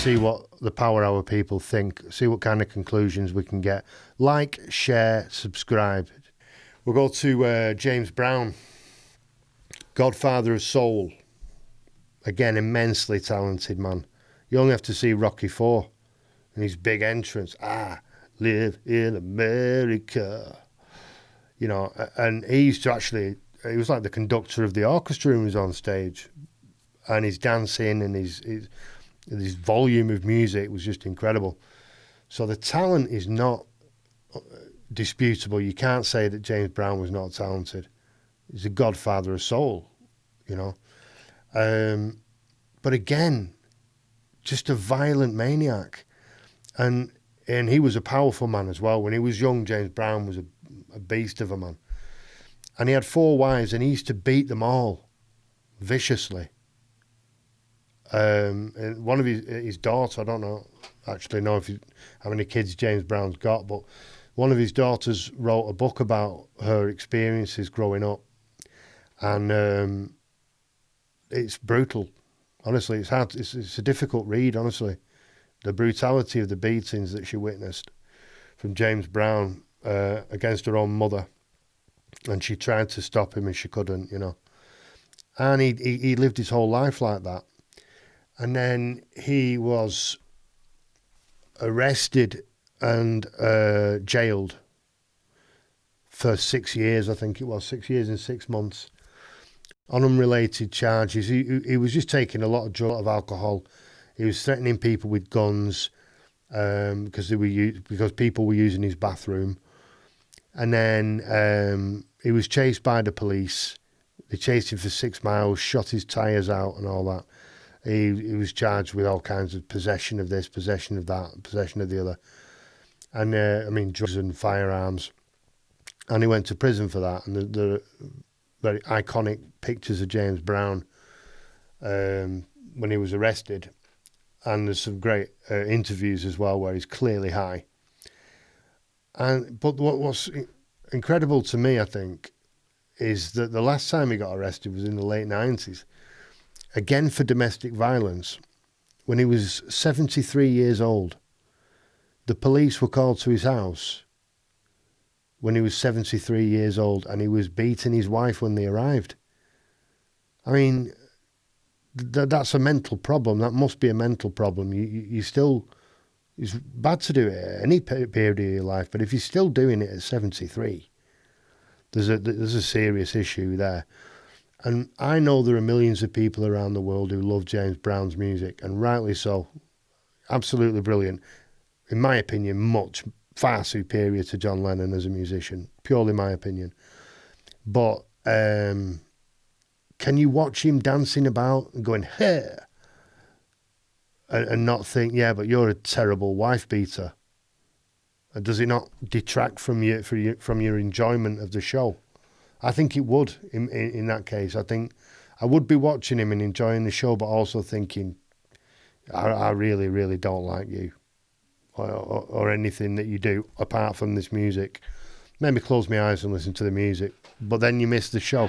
see what the Power Hour people think, see what kind of conclusions we can get. Like, share, subscribe. We'll go to James Brown, Godfather of Soul. Again, immensely talented man. You only have to see Rocky IV and his big entrance. I live in America. You know, and he used to actually, he was like the conductor of the orchestra who was on stage. And his dancing and his volume of music was just incredible. So the talent is not disputable. You can't say that James Brown was not talented. He's a godfather of soul, you know. But again, just a violent maniac. And he was a powerful man as well. When he was young, James Brown was a beast of a man. And he had 4 wives, and he used to beat them all viciously. And one of his daughters, I don't know how many kids James Brown's got, but one of his daughters wrote a book about her experiences growing up, and it's brutal. Honestly, it's hard. It's a difficult read. Honestly, the brutality of the beatings that she witnessed from James Brown against her own mother, and she tried to stop him and she couldn't. You know, and he lived his whole life like that. And then he was arrested and jailed for 6 years, I think it was, 6 years and 6 months, on unrelated charges. He was just taking a lot of alcohol. He was threatening people with guns because people were using his bathroom. And then he was chased by the police. They chased him for 6 miles, shot his tyres out and all that. He was charged with all kinds of possession of this, possession of that, possession of the other. And, drugs and firearms. And he went to prison for that. And the very iconic pictures of James Brown when he was arrested. And there's some great interviews as well where he's clearly high. But what's incredible to me, I think, is that the last time he got arrested was in the late 90s. Again for domestic violence, when he was 73 years old. The police were called to his house when he was 73 years old, and he was beating his wife when they arrived. I mean, that's a mental problem. That must be a mental problem. You still, it's bad to do it at any period of your life, but if you're still doing it at 73, there's a serious issue there. And I know there are millions of people around the world who love James Brown's music, and rightly so. Absolutely brilliant. In my opinion, far superior to John Lennon as a musician, purely my opinion. But can you watch him dancing about and going, hey, and not think, yeah, but you're a terrible wife beater? And does it not detract from your enjoyment of the show? I think it would in that case. I think I would be watching him and enjoying the show, but also thinking, I really, really don't like you or anything that you do apart from this music. Maybe close my eyes and listen to the music, but then you miss the show.